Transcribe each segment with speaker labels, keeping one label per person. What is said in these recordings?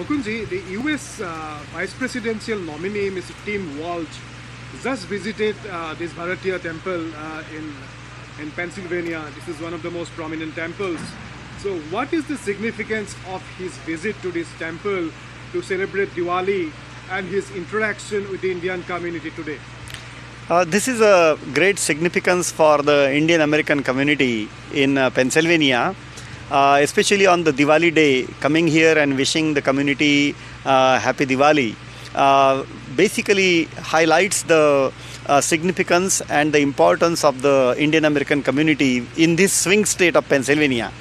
Speaker 1: Mukundji, the US Vice Presidential nominee, Mr. Tim Walz, just visited this Bharatiya Temple in Pennsylvania. This is one of the most prominent temples. So what is the significance of his visit to this temple to celebrate Diwali and his interaction with the Indian community today?
Speaker 2: This is a great significance for the Indian American community in Pennsylvania, especially on the Diwali day, coming here and wishing the community happy Diwali. Basically highlights the significance and the importance of the Indian American community in this swing state of Pennsylvania.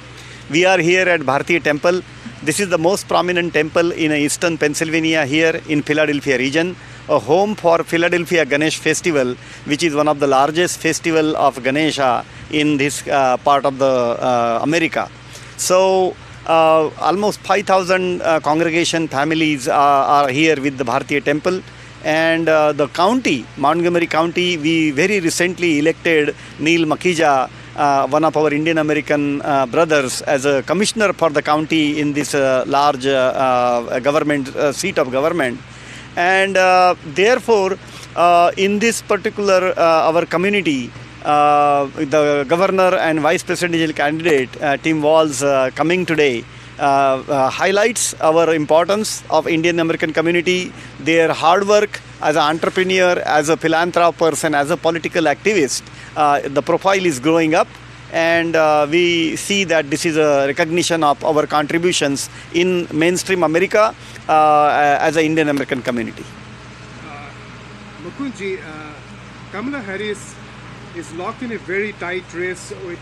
Speaker 2: We are here at Bharatiya Temple. This is the most prominent temple in eastern Pennsylvania here in Philadelphia region, a home for Philadelphia Ganesh Festival, which is one of the largest festival of Ganesha in this part of the America. So almost 5,000 congregation families are here with the Bharatiya Temple. And the county, Montgomery County, we very recently elected Neil Makija, one of our Indian American brothers, as a commissioner for the county in this large government seat of government. And therefore, in this particular our community, the governor and vice presidential candidate Tim Walz coming today highlights our importance of Indian American community, their hard work as an entrepreneur, as a philanthropist person, as a political activist. The profile is growing up, and we see that this is a recognition of our contributions in mainstream America as an Indian American community.
Speaker 1: Mukundji, Kamala Harris is locked in a very tight race with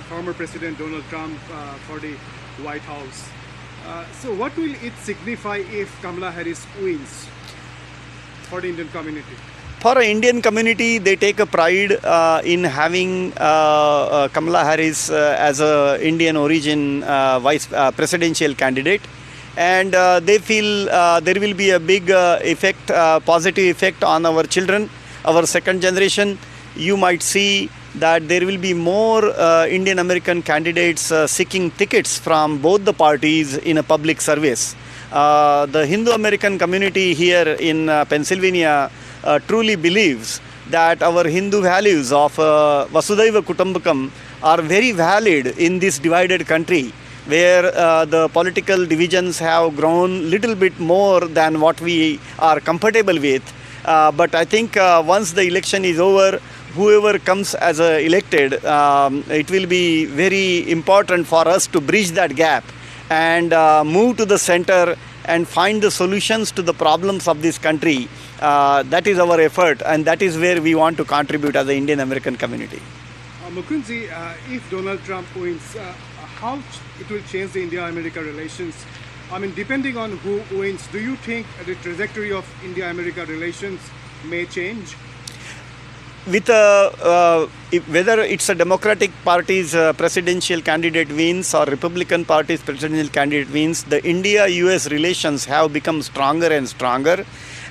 Speaker 1: former President Donald Trump for the White House. So what will it signify if Kamala Harris wins for the Indian community?
Speaker 2: For an Indian community, they take a pride in having Kamala Harris as an Indian origin vice presidential candidate. And they feel there will be a big effect, positive effect on our children, our second generation. You might see that there will be more Indian American candidates seeking tickets from both the parties in a public service. The Hindu American community here in Pennsylvania truly believes that our Hindu values of Vasudhaiva Kutumbakam are very valid in this divided country, where the political divisions have grown little bit more than what we are comfortable with. But I think once the election is over, whoever comes as elected, it will be very important for us to bridge that gap and move to the center and find the solutions to the problems of this country. That is our effort, and that is where we want to contribute as the Indian American community.
Speaker 1: Mukundji, if Donald Trump wins, how it will change the India-America relations? I mean, depending on who wins, do you think the trajectory of India-America relations may change?
Speaker 2: With whether it's a Democratic Party's presidential candidate wins or Republican Party's presidential candidate wins, the India-US relations have become stronger and stronger.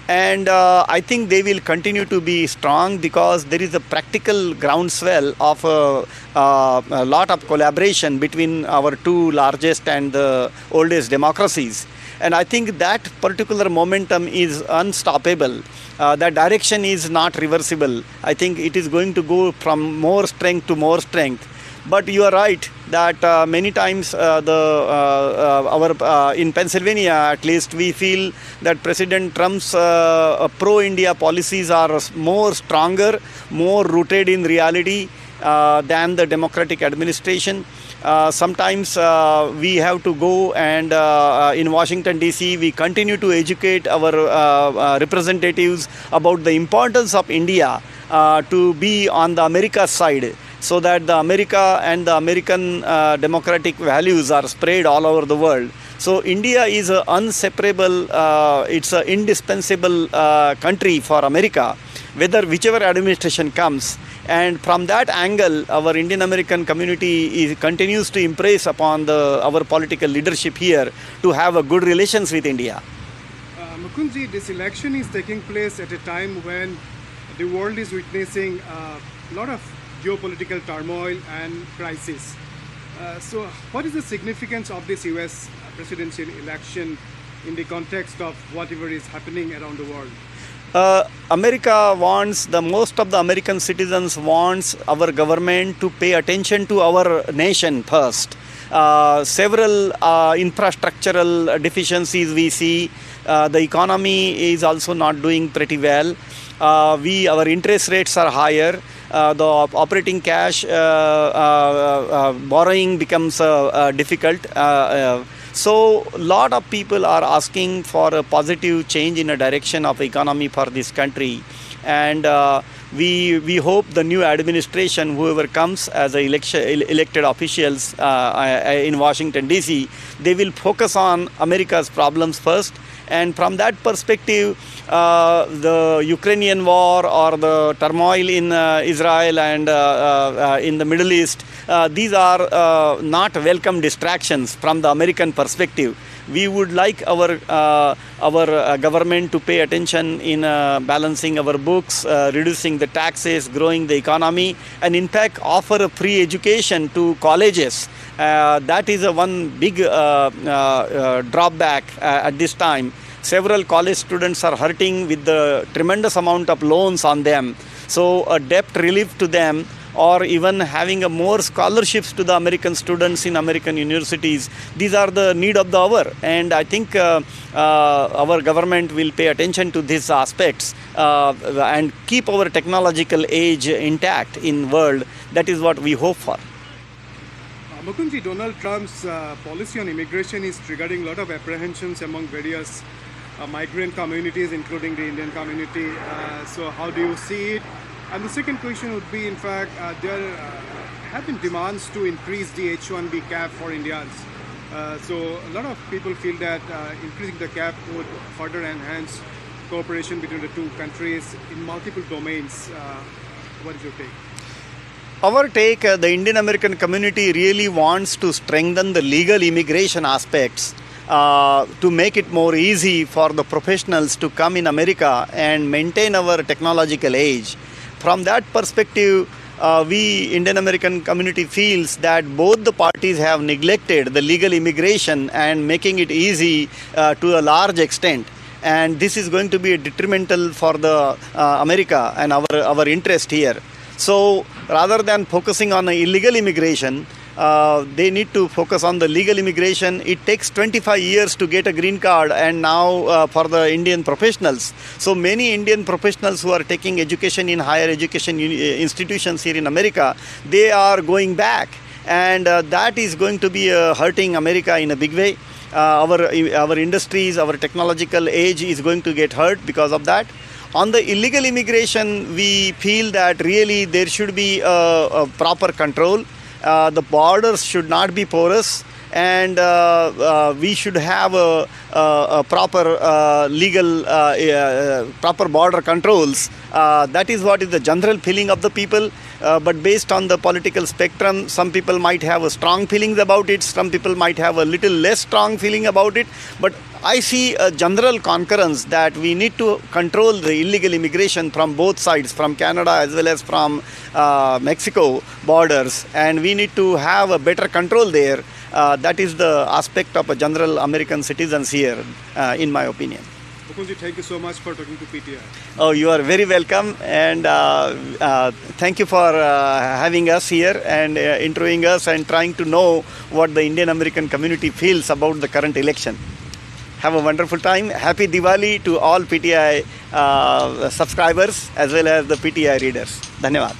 Speaker 2: And I think they will continue to be strong because there is a practical groundswell of a lot of collaboration between our two largest and the oldest democracies. And I think that particular momentum is unstoppable. That direction is not reversible. I think it is going to go from more strength to more strength. But you are right that many times in Pennsylvania, at least, we feel that President Trump's pro-India policies are more stronger, more rooted in reality than the Democratic administration. Sometimes we have to go and in Washington DC we continue to educate our representatives about the importance of India to be on the America's side, so that the America and the American democratic values are spread all over the world. So India is an inseparable, it's an indispensable country for America, whichever administration comes. And from that angle, our Indian American community continues to impress upon our political leadership here to have a good relations with India.
Speaker 1: Mukundji, this election is taking place at a time when the world is witnessing a lot of geopolitical turmoil and crisis. So what is the significance of this US presidential election in the context of whatever is happening around the world?
Speaker 2: America wants, the most of the American citizens wants our government to pay attention to our nation first. Several infrastructural deficiencies we see. The economy is also not doing pretty well. Our interest rates are higher. The operating cash borrowing becomes difficult. So a lot of people are asking for a positive change in a direction of economy for this country, and we hope the new administration, whoever comes as elected officials in Washington DC, they will focus on America's problems first. And from that perspective, the Ukrainian war or the turmoil in Israel and in the Middle East, these are not welcome distractions from the American perspective. We would like our government to pay attention in balancing our books, reducing the taxes, growing the economy, and in fact offer a free education to colleges. That is one big drawback at this time. Several college students are hurting with the tremendous amount of loans on them. So a debt relief to them, or even having more scholarships to the American students in American universities, these are the need of the hour. And I think our government will pay attention to these aspects and keep our technological age intact in world. That is what we hope for.
Speaker 1: Mukundji, Donald Trump's policy on immigration is triggering a lot of apprehensions among various migrant communities, including the Indian community. So how do you see it? And the second question would be, in fact, there have been demands to increase the H-1B cap for Indians. So a lot of people feel that increasing the cap would further enhance cooperation between the two countries in multiple domains. What is your take?
Speaker 2: Our take, the Indian American community really wants to strengthen the legal immigration aspects to make it more easy for the professionals to come in America and maintain our technological age. From that perspective, we Indian American community feels that both the parties have neglected the legal immigration and making it easy to a large extent. And this is going to be detrimental for the America and our interest here. So rather than focusing on illegal immigration, they need to focus on the legal immigration. It takes 25 years to get a green card, and now for the Indian professionals. So many Indian professionals who are taking education in higher education institutions here in America, they are going back, and that is going to be hurting America in a big way. Our industries, our technological age is going to get hurt because of that. On the illegal immigration, we feel that really there should be a proper control. The borders should not be porous, and we should have a proper legal, proper border controls. That is what is the general feeling of the people. But based on the political spectrum, some people might have a strong feelings about it, some people might have a little less strong feeling about it. But I see a general concurrence that we need to control the illegal immigration from both sides, from Canada as well as from Mexico borders, and we need to have a better control there. That is the aspect of a general American citizens here, in my opinion.
Speaker 1: Mukundji, thank you so much for talking to PTI.
Speaker 2: Oh, you are very welcome, and thank you for having us here and interviewing us and trying to know what the Indian American community feels about the current election. Have a wonderful time. Happy Diwali to all PTI subscribers as well as the PTI readers. Dhanyavad.